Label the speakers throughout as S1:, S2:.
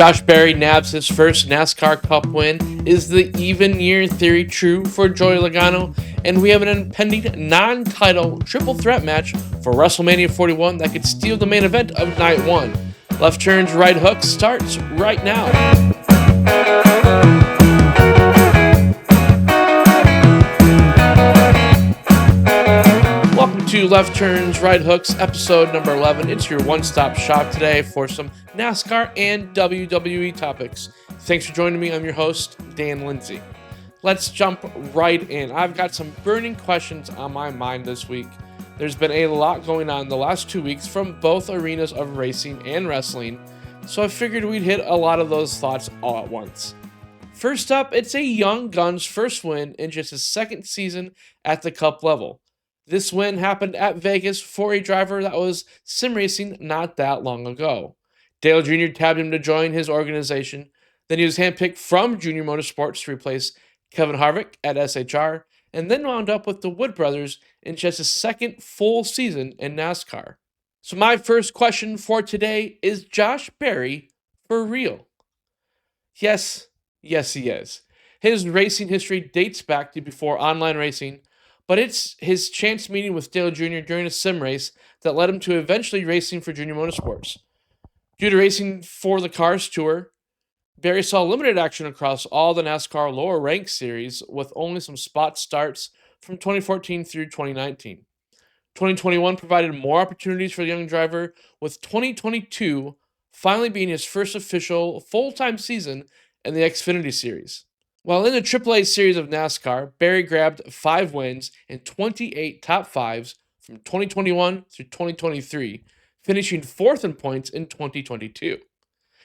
S1: Josh Berry nabs his first NASCAR Cup win. Is the even year theory true for Joey Logano? And we have an impending non-title triple threat match for WrestleMania 41 that could steal the main event of Night 1. Left Turns, Right Hooks starts right now. Welcome to Left Turns, Right Hooks, episode number 11. It's your one-stop shop today for some NASCAR and WWE topics. Thanks for joining me. I'm your host, Dan Lindsay. Let's jump right in. I've got some burning questions on my mind this week. There's been a lot going on the last 2 weeks from both arenas of racing and wrestling, so I figured we'd hit a lot of those thoughts all at once. First up, it's a young gun's first win in just his second season at the Cup level. This win happened at Vegas for a driver that was sim racing not that long ago. Dale Jr. tabbed him to join his organization. Then he was handpicked from Junior Motorsports to replace Kevin Harvick at SHR, and then wound up with the Wood brothers in just his second full season in NASCAR. So my first question for today is Josh Berry for real? Yes, he is. His racing history dates back to before online racing, but it's his chance meeting with Dale Jr. during a sim race that led him to eventually racing for Junior Motorsports. Due to racing for the Cars Tour, Berry saw limited action across all the NASCAR lower rank series with only some spot starts from 2014 through 2019. 2021 provided more opportunities for the young driver, with 2022 finally being his first official full-time season in the Xfinity Series. While in the AAA series of NASCAR, Berry grabbed 5 wins and 28 top fives from 2021 through 2023, finishing 4th in points in 2022.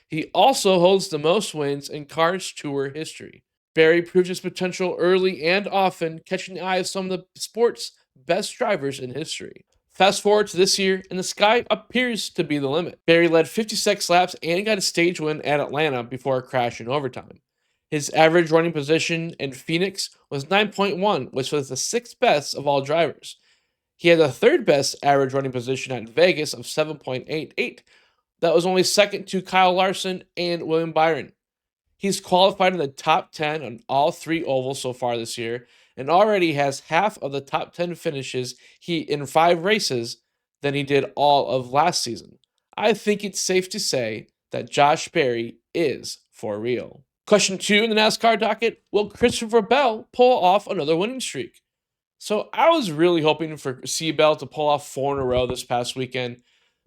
S1: He also holds the most wins in Cars Tour history. Berry proved his potential early and often, catching the eye of some of the sport's best drivers in history. Fast forward to this year, and the sky appears to be the limit. Berry led 56 laps and got a stage win at Atlanta before a crash in overtime. His average running position in Phoenix was 9.1, which was the 6th best of all drivers. He had the 3rd best average running position at Vegas of 7.88. That was only second to Kyle Larson and William Byron. He's qualified in the top 10 on all 3 ovals so far this year, and already has half of the top 10 finishes in 5 races than he did all of last season. I think it's safe to say that Josh Berry is for real. Question 2 in the NASCAR docket, will Christopher Bell pull off another winning streak? So I was really hoping for C. Bell to pull off 4 in a row this past weekend,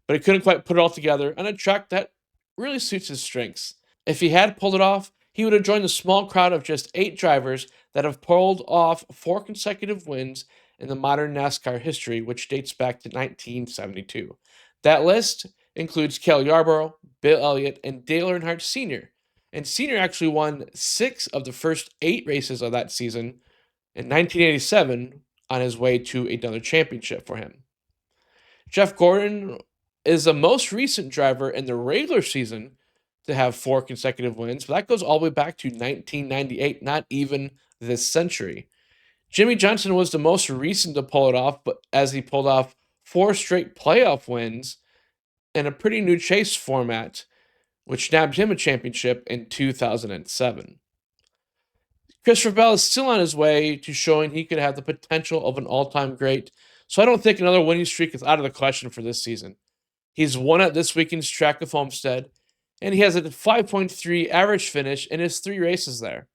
S1: but he couldn't quite put it all together on a track that really suits his strengths. If he had pulled it off, he would have joined the small crowd of just 8 drivers that have pulled off 4 consecutive wins in the modern NASCAR history, which dates back to 1972. That list includes Cale Yarborough, Bill Elliott, and Dale Earnhardt Sr., and Sr. actually won 6 of the first 8 races of that season in 1987 on his way to another championship for him. Jeff Gordon is the most recent driver in the regular season to have 4 consecutive wins, but that goes all the way back to 1998, not even this century. Jimmy Johnson was the most recent to pull it off, but as he pulled off 4 straight playoff wins in a pretty new chase format, which nabbed him a championship in 2007. Christopher Bell is still on his way to showing he could have the potential of an all-time great, so I don't think another winning streak is out of the question for this season. He's won at this weekend's track of Homestead, and he has a 5.3 average finish in his 3 races there.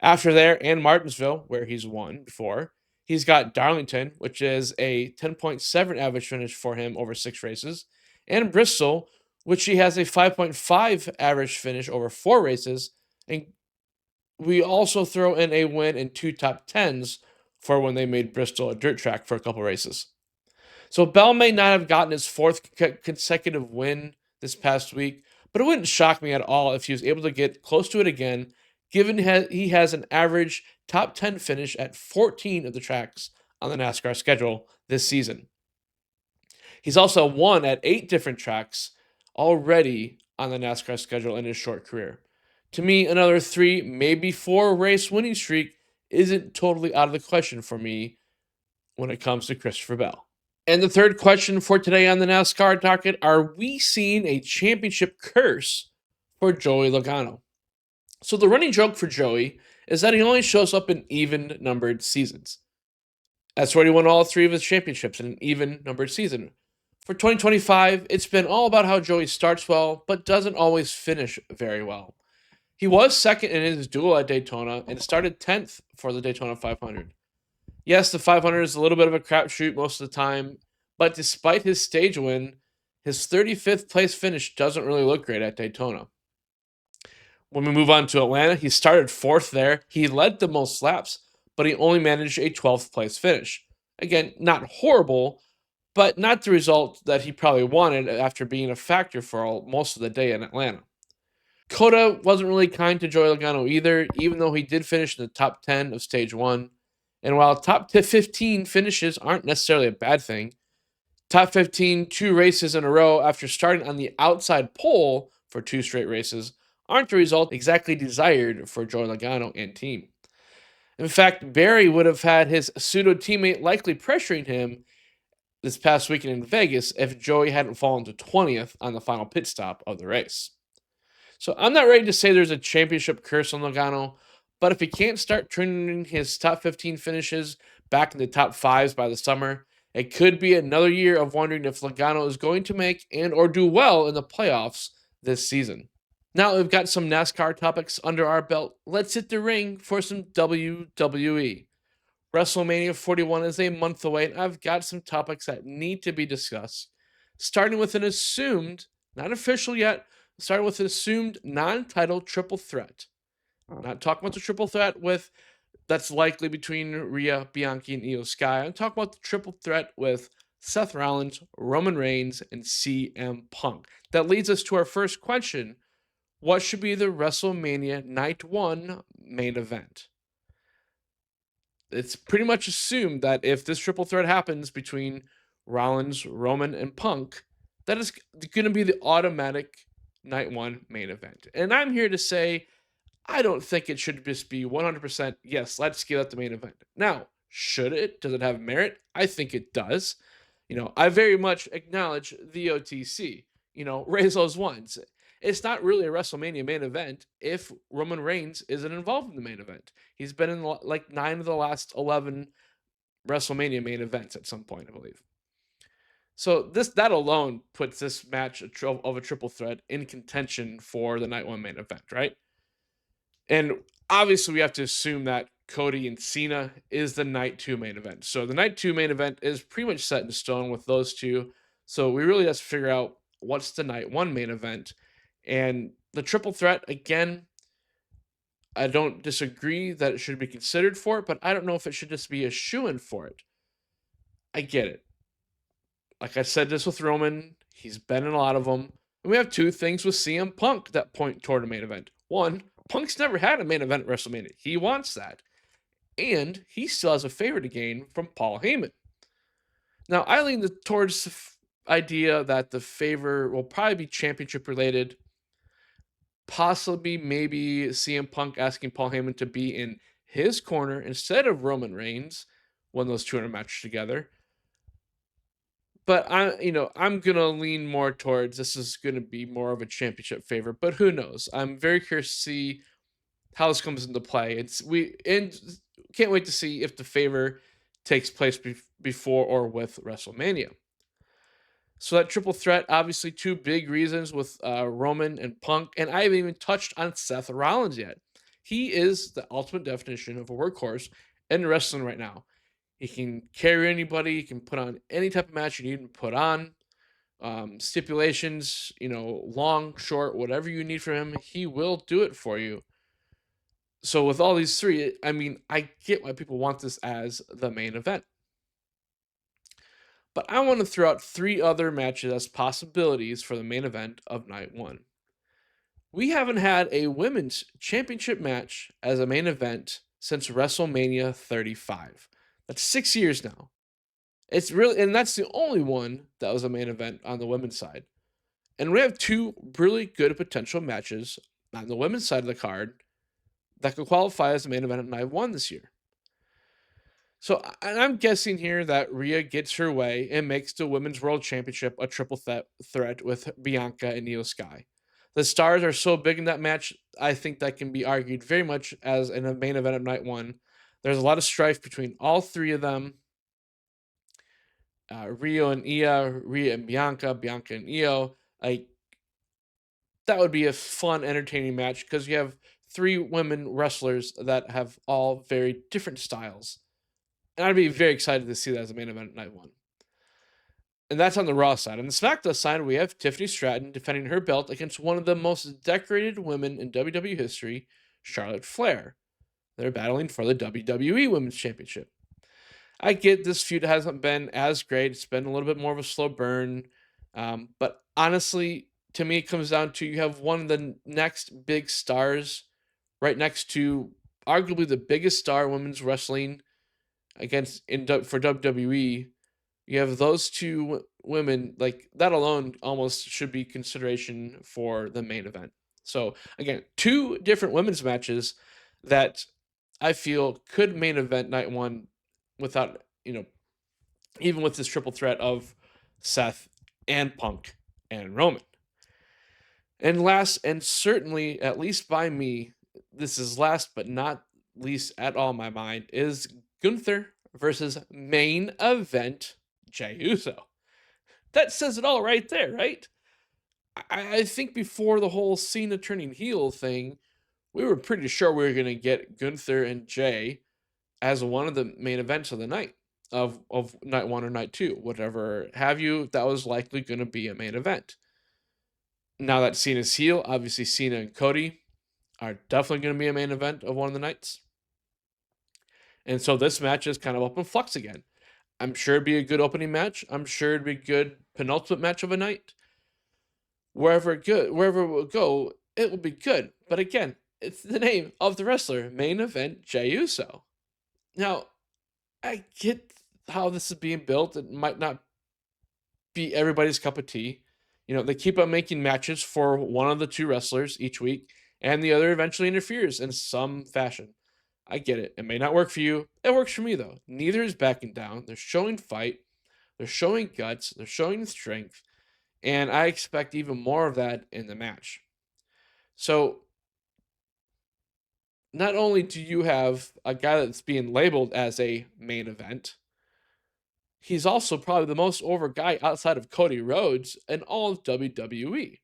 S1: After there, and Martinsville, where he's won before, he's got Darlington, which is a 10.7 average finish for him over 6 races, and Bristol, which he has a 5.5 average finish over 4 races, and we also throw in a win in 2 top 10s for when they made Bristol a dirt track for a couple races. So Bell may not have gotten his 4th consecutive win this past week, but it wouldn't shock me at all if he was able to get close to it again, given he has an average top 10 finish at 14 of the tracks on the NASCAR schedule this season. He's also won at 8 different tracks already on the NASCAR schedule in his short career. To me, another 3, maybe 4 race winning streak isn't totally out of the question for me when it comes to Christopher Bell. And the third question for today on the NASCAR docket, are we seeing a championship curse for Joey Logano. So the running joke for Joey is that he only shows up in even numbered seasons. That's where he won all three of his championships in an even numbered season. For 2025, it's been all about how Joey starts well, but doesn't always finish very well. He was second in his duel at Daytona and started 10th for the Daytona 500. Yes, the 500 is a little bit of a crapshoot most of the time, but despite his stage win, his 35th place finish doesn't really look great at Daytona. When we move on to Atlanta, he started fourth there. He led the most laps, but he only managed a 12th place finish. Again, not horrible, but not the result that he probably wanted after being a factor for most of the day in Atlanta. Coda wasn't really kind to Joey Logano either, even though he did finish in the top 10 of stage 1. And while top 15 finishes aren't necessarily a bad thing, top 15 2 races in a row after starting on the outside pole for 2 straight races aren't the result exactly desired for Joey Logano and team. In fact, Barry would have had his pseudo teammate likely pressuring him this past weekend in Vegas if Joey hadn't fallen to 20th on the final pit stop of the race. So I'm not ready to say there's a championship curse on Logano, but if he can't start turning his top 15 finishes back in the top 5s by the summer, it could be another year of wondering if Logano is going to make and or do well in the playoffs this season. Now we've got some NASCAR topics under our belt. Let's hit the ring for some WWE. WrestleMania 41 is a month away, and I've got some topics that need to be discussed, starting with an assumed, not official yet, starting with an assumed non-title triple threat. I'm not talking about the triple threat that's likely between Rhea, Bianchi, and Io Sky. I'm talking about the triple threat with Seth Rollins, Roman Reigns, and CM Punk. That leads us to our first question. What should be the WrestleMania Night 1 main event? It's pretty much assumed that if this triple threat happens between Rollins, Roman, and Punk, that is going to be the automatic Night 1 main event. And I'm here to say, I don't think it should just be 100%, yes, let's give that the main event. Now, should it? Does it have merit? I think it does. I very much acknowledge the OTC. Raise those ones. It's not really a WrestleMania main event if Roman Reigns isn't involved in the main event. He's been in like 9 of the last 11 WrestleMania main events at some point, I believe. So that alone puts this match of a triple threat in contention for the Night 1 main event, right? And obviously we have to assume that Cody and Cena is the Night 2 main event. So the Night 2 main event is pretty much set in stone with those two. So we really have to figure out what's the Night 1 main event. And the triple threat, again, I don't disagree that it should be considered for it, but I don't know if it should just be a shoo-in for it. I get it. Like I said this with Roman, he's been in a lot of them. And we have two things with CM Punk that point toward a main event. One, Punk's never had a main event at WrestleMania. He wants that. And he still has a favor to gain from Paul Heyman. Now, I lean towards the idea that the favor will probably be championship related. Possibly, maybe CM Punk asking Paul Heyman to be in his corner instead of Roman Reigns when those two are matched together. But I'm gonna lean more towards this is gonna be more of a championship favor. But who knows? I'm very curious to see how this comes into play. Can't wait to see if the favor takes place before or with WrestleMania. So that triple threat, obviously, two big reasons with Roman and Punk, and I haven't even touched on Seth Rollins yet. He is the ultimate definition of a workhorse in wrestling right now. He can carry anybody. He can put on any type of match you need to put on. Stipulations, long, short, whatever you need from him, he will do it for you. So with all these three, I get why people want this as the main event. But I want to throw out 3 other matches as possibilities for the main event of Night 1. We haven't had a women's championship match as a main event since WrestleMania 35. That's 6 years now. And that's the only one that was a main event on the women's side. And we have 2 really good potential matches on the women's side of the card that could qualify as the main event at Night 1 this year. So I'm guessing here that Rhea gets her way and makes the Women's World Championship a triple threat with Bianca and Io Sky. The stars are so big in that match. I think that can be argued very much as in a main event of night one. There's a lot of strife between all three of them. Rio and Io, Rhea and Bianca, Bianca and Io. Like, that would be a fun, entertaining match because you have three women wrestlers that have all very different styles. And I'd be very excited to see that as a main event night one. And that's on the Raw side. On the SmackDown side, we have Tiffany Stratton defending her belt against one of the most decorated women in WWE history, Charlotte Flair. They're battling for the WWE Women's Championship. I get this feud hasn't been as great. It's been a little bit more of a slow burn. But honestly, to me, it comes down to you have one of the next big stars right next to arguably the biggest star women's wrestling for WWE. You have those two women, like that alone almost should be consideration for the main event. So again, two different women's matches that I feel could main event night one without, even with this triple threat of Seth and Punk and Roman. And last, and certainly, at least by me, this is last but not least at all in my mind, is Gunther versus main event Jey Uso. That says it all right there, right? I think before the whole Cena turning heel thing, we were pretty sure we were going to get Gunther and Jey as one of the main events of the night, of night one or night two, whatever have you. That was likely going to be a main event. Now that Cena's heel, obviously Cena and Cody are definitely going to be a main event of one of the nights. And so this match is kind of up in flux again. I'm sure it'd be a good opening match. I'm sure it'd be a good penultimate match of a night. Wherever it will go, it will be good. But again, it's the name of the wrestler, main event Jey Uso. Now, I get how this is being built. It might not be everybody's cup of tea. They keep on making matches for one of the two wrestlers each week, and the other eventually interferes in some fashion. I get it. It may not work for you. It works for me, though. Neither is backing down. They're showing fight. They're showing guts. They're showing strength. And I expect even more of that in the match. So, not only do you have a guy that's being labeled as a main event, he's also probably the most over guy outside of Cody Rhodes in all of WWE.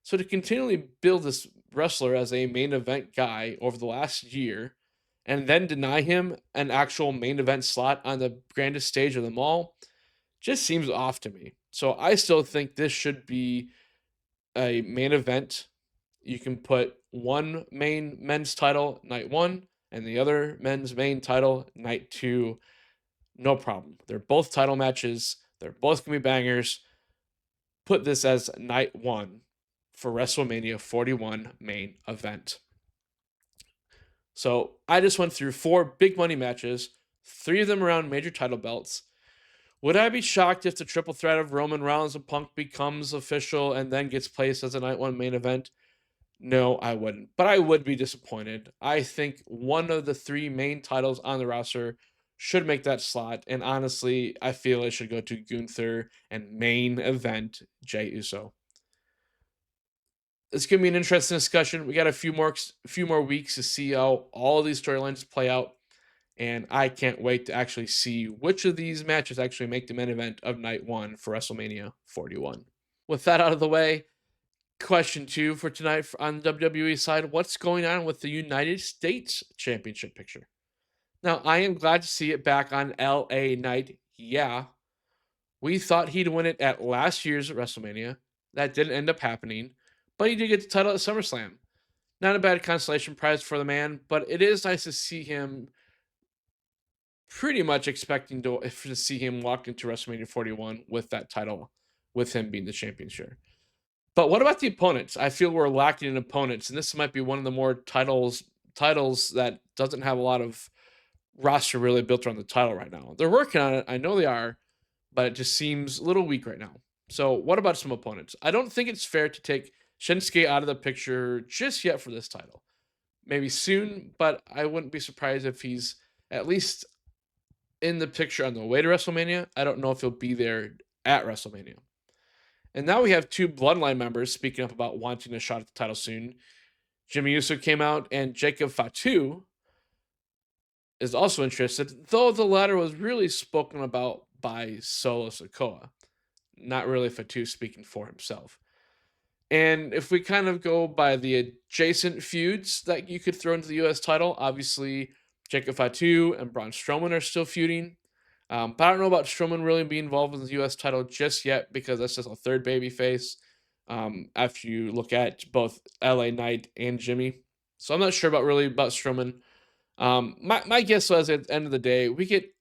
S1: So to continually build this wrestler as a main event guy over the last year and then deny him an actual main event slot on the grandest stage of them all just seems off to me. So I still think this should be a main event. You can put one main men's title night one and the other men's main title night two. No problem. They're both title matches. They're both going to be bangers. Put this as night one for WrestleMania 41 main event. So I just went through 4 big money matches, 3 of them around major title belts. Would I be shocked if the triple threat of Roman Reigns and Punk becomes official and then gets placed as a night one main event? No, I wouldn't. But I would be disappointed. I think one of the 3 main titles on the roster should make that slot. And honestly, I feel it should go to Gunther and main event Jey Uso. It's going to be an interesting discussion. We got a few more weeks to see how all of these storylines play out. And I can't wait to actually see which of these matches actually make the main event of night one for WrestleMania 41. With that out of the way, question 2 for tonight on the WWE side. What's going on with the United States Championship picture? Now, I am glad to see it back on LA Knight. Yeah. We thought he'd win it at last year's WrestleMania. That didn't end up happening. But he did get the title at SummerSlam. Not a bad consolation prize for the man, but it is nice to see him pretty much expecting to see him walk into WrestleMania 41 with that title, with him being the champion. Sure. But what about the opponents? I feel we're lacking in opponents, and this might be one of the more titles that doesn't have a lot of roster really built around the title right now. They're working on it. I know they are, but it just seems a little weak right now. So what about some opponents? I don't think it's fair to take Shinsuke out of the picture just yet for this title. Maybe soon, but I wouldn't be surprised if he's at least in the picture on the way to WrestleMania. I don't know if he'll be there at WrestleMania. And now we have two Bloodline members speaking up about wanting a shot at the title soon. Jimmy Uso came out, and Jacob Fatu is also interested, though the latter was really spoken about by Solo Sikoa, not really Fatu speaking for himself. And if we kind of go by the adjacent feuds that you could throw into the U.S. title, obviously Jacob Fatu and Braun Strowman are still feuding. But I don't know about Strowman really being involved in the U.S. title just yet because that's just a third baby face after you look at both LA Knight and Jimmy. So I'm not sure about Strowman. My guess was at the end of the day, we get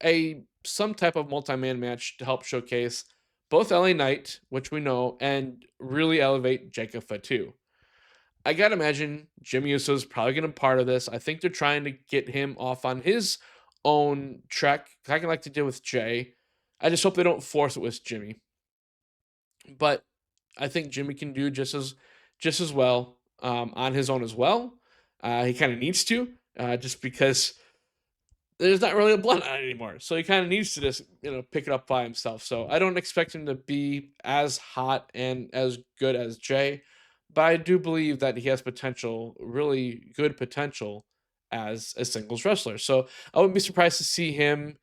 S1: some type of multi-man match to help showcase both LA Knight, which we know, and really elevate Jacob Fatu. I gotta imagine Jimmy Uso is probably gonna be part of this. I think they're trying to get him off on his own track, kind of like they did with Jay. I just hope they don't force it with Jimmy. But I think Jimmy can do just as well on his own as well. He kind of needs to, just because there's not really a bloodline anymore. So he kind of needs to just, pick it up by himself. So I don't expect him to be as hot and as good as Jay, but I do believe that he has potential, really good potential as a singles wrestler. So I wouldn't be surprised to see him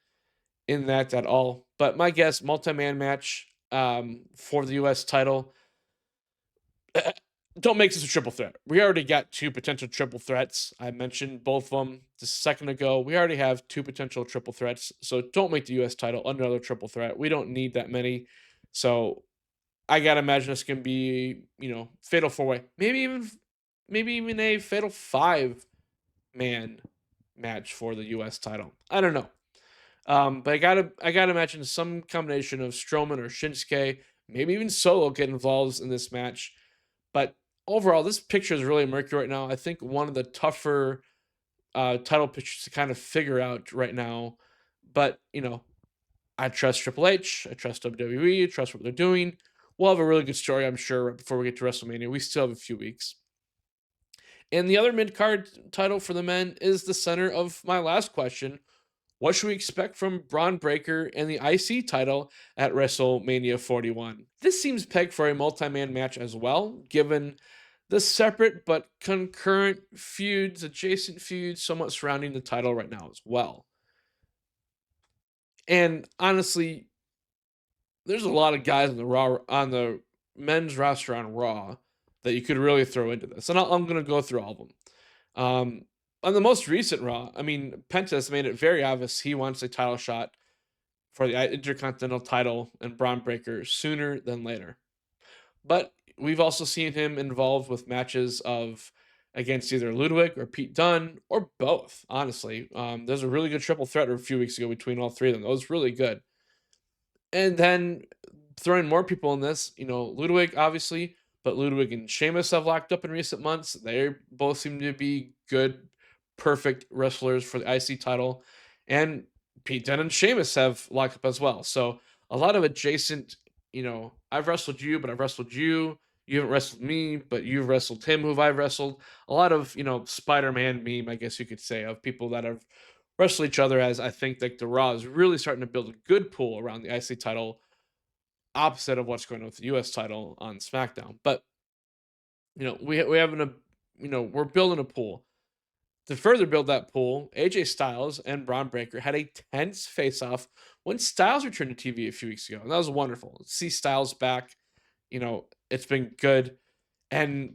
S1: in that at all. But my guess, multi-man match for the US title. Don't make this a triple threat. We already got two potential triple threats. I mentioned both of them just a second ago. We already have two potential triple threats. So don't make the US title another triple threat. We don't need that many. So I gotta imagine it's gonna be, fatal four way. Maybe even a fatal 5-man match for the US title. I don't know. But I gotta imagine some combination of Strowman or Shinsuke, maybe even Solo get involved in this match. But overall, this picture is really murky right now. I think one of the tougher title pictures to kind of figure out right now. But I trust Triple H. I trust WWE. I trust what they're doing. We'll have a really good story, I'm sure, before we get to WrestleMania. We still have a few weeks. And the other mid card title for the men is the center of my last question. What should we expect from Braun Breaker and the IC title at WrestleMania 41? This seems pegged for a multi-man match as well, given the separate but concurrent feuds, adjacent feuds, somewhat surrounding the title right now as well. And honestly, there's a lot of guys on the men's roster on Raw that you could really throw into this, and I'm going to go through all of them. On the most recent Raw, I mean, Penta has made it very obvious he wants a title shot for the Intercontinental title and Braun Breaker sooner than later. But we've also seen him involved with matches against either Ludwig or Pete Dunne or both, honestly. There's a really good triple threat a few weeks ago between all three of them. That was really good. And then throwing more people in this, Ludwig, obviously, but Ludwig and Sheamus have locked up in recent months. They both seem to be good, perfect wrestlers for the IC title. And Pete Dunne and Sheamus have locked up as well. So a lot of adjacent, I've wrestled you, but I've wrestled you. You haven't wrestled me, but you've wrestled him, who I've wrestled. A lot of, Spider-Man meme, I guess you could say, of people that have wrestle each other, as I think like the Raw is really starting to build a good pool around the IC title, opposite of what's going on with the US title on SmackDown. But we're building a pool. To further build that pool, AJ Styles and Braun Breaker had a tense face-off when Styles returned to TV a few weeks ago, and that was wonderful. See Styles back, it's been good, and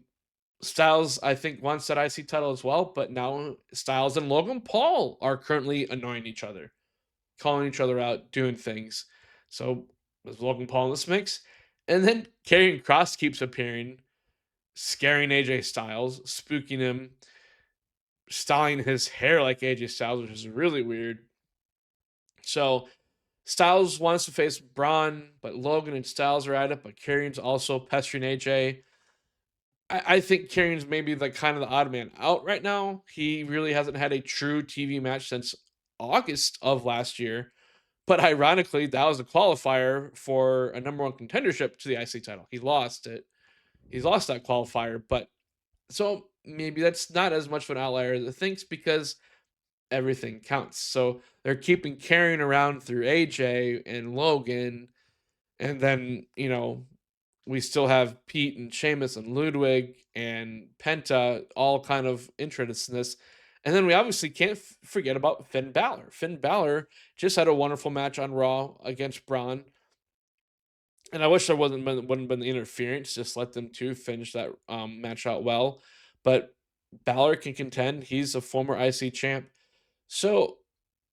S1: Styles, I think, wants that IC title as well, but now Styles and Logan Paul are currently annoying each other, calling each other out, doing things. So there's Logan Paul in this mix. And then Karrion Kross keeps appearing, scaring AJ Styles, spooking him, styling his hair like AJ Styles, which is really weird. So Styles wants to face Braun, but Logan and Styles are at it, but Karrion's also pestering AJ. I think Karrion's maybe the kind of the odd man out right now. He really hasn't had a true TV match since August of last year. But ironically, that was a qualifier for a number one contendership to the IC title. He lost it. He's lost that qualifier. But so maybe that's not as much of an outlier as it thinks, because everything counts. So they're keeping Karrion around through AJ and Logan. And then, we still have Pete and Sheamus and Ludwig and Penta all kind of interested in this. And then we obviously can't forget about Finn Balor. Finn Balor just had a wonderful match on Raw against Braun. And I wish there wouldn't been the interference. Just let them two finish that match out well. But Balor can contend. He's a former IC champ. So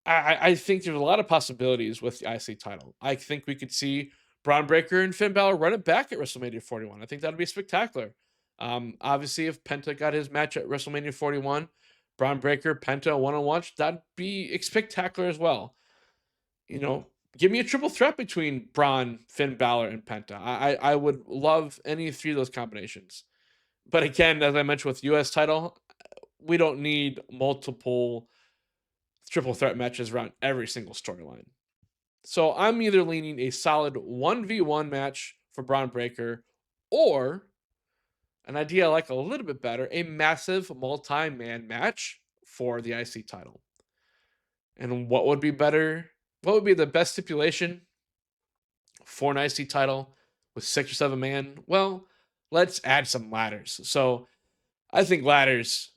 S1: I think there's a lot of possibilities with the IC title. I think we could see Braun Breaker and Finn Balor run it back at WrestleMania 41. I think that'd be spectacular. Obviously, if Penta got his match at WrestleMania 41, Braun Breaker, Penta one-on-one, that'd be spectacular as well. You know, give me a triple threat between Braun, Finn Balor, and Penta. I would love any three of those combinations. But again, as I mentioned with US title, we don't need multiple triple threat matches around every single storyline. So I'm either leaning a solid 1v1 match for Braun Breaker, or an idea I like a little bit better, a massive multi-man match for the IC title. And what would be better? What would be the best stipulation for an IC title with 6 or 7 man? Well, let's add some ladders. So I think ladders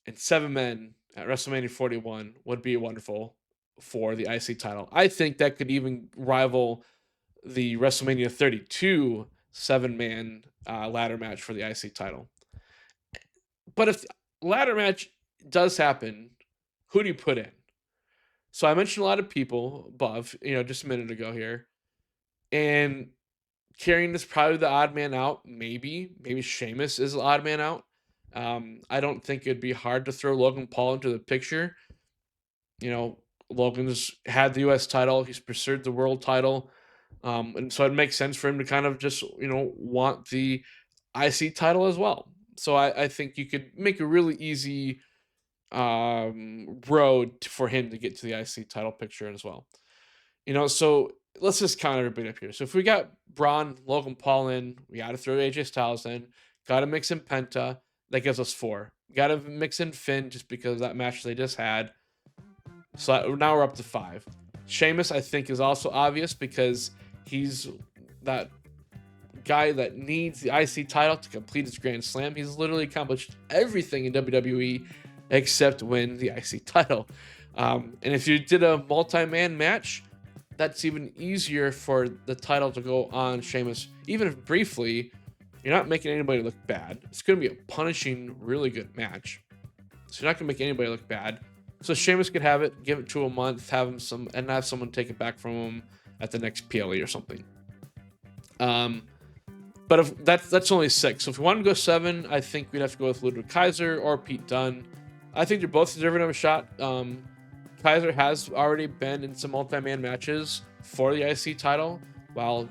S1: and 7 men at WrestleMania 41 would be wonderful for the IC title. I think that could even rival the WrestleMania 32 7-man ladder match for the IC title. But if the ladder match does happen, who do you put in? So I mentioned a lot of people above, just a minute ago here. And Karrion is probably the odd man out. Maybe Sheamus is the odd man out. I don't think it'd be hard to throw Logan Paul into the picture. Logan's had the U.S. title. He's pursued the world title. And so it makes sense for him to kind of just, want the IC title as well. So I think you could make a really easy road for him to get to the IC title picture as well. So let's just count everybody up here. So if we got Braun, Logan Paul in, we got to throw AJ Styles in, got to mix in Penta. That gives us 4. Got to mix in Finn just because of that match they just had. So now we're up to 5. Sheamus, I think, is also obvious because he's that guy that needs the IC title to complete his Grand Slam. He's literally accomplished everything in WWE except win the IC title. And if you did a multi-man match, that's even easier for the title to go on Sheamus. Even if briefly, you're not making anybody look bad. It's going to be a punishing, really good match. So you're not going to make anybody look bad. So Sheamus could have it, give it to a month, have someone take it back from him at the next PLE or something. But if that's only 6. So if we want to go 7, I think we'd have to go with Ludwig Kaiser or Pete Dunne. I think they're both deserving of a shot. Kaiser has already been in some multi-man matches for the IC title, while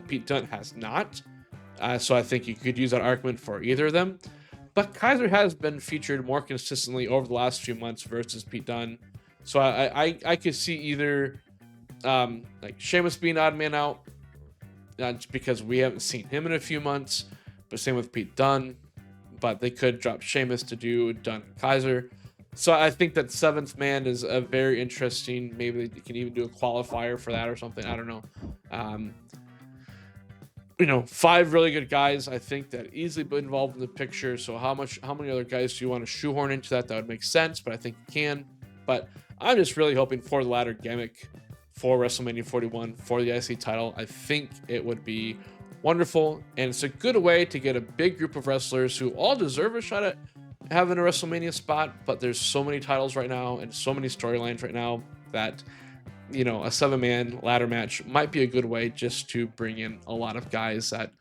S1: Pete Dunne has not. So I think you could use that argument for either of them. But Kaiser has been featured more consistently over the last few months versus Pete Dunne. So I could see either like Sheamus being odd man out, just because we haven't seen him in a few months, but same with Pete Dunne. But they could drop Sheamus to do Dunne Kaiser. So I think that 7th man is a very interesting. Maybe they can even do a qualifier for that or something. I don't know. 5 really good guys, I think, that easily be involved in the picture. So how many other guys do you want to shoehorn into that? That would make sense, but I think you can. But I'm just really hoping for the ladder gimmick for WrestleMania 41 for the IC title. I think it would be wonderful, and it's a good way to get a big group of wrestlers who all deserve a shot at having a WrestleMania spot. But there's so many titles right now and so many storylines right now that a 7-man ladder match might be a good way just to bring in a lot of guys that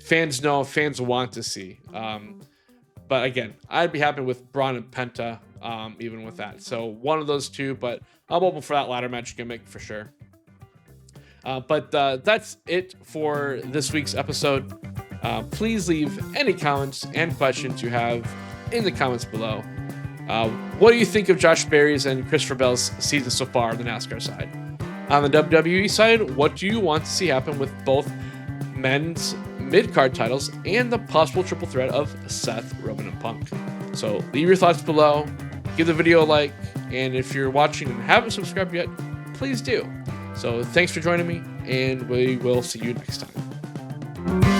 S1: fans want to see. But again, I'd be happy with Braun and Penta, even with that. So one of those two, but I'm open for that ladder match gimmick for sure. But that's it for this week's episode. Please leave any comments and questions you have in the comments below. What do you think of Josh Berry's and Christopher Bell's season so far on the NASCAR side? On the WWE side, what do you want to see happen with both men's mid-card titles and the possible triple threat of Seth, Roman, and Punk? So leave your thoughts below, give the video a like, and if you're watching and haven't subscribed yet, please do. So thanks for joining me, and we will see you next time. week.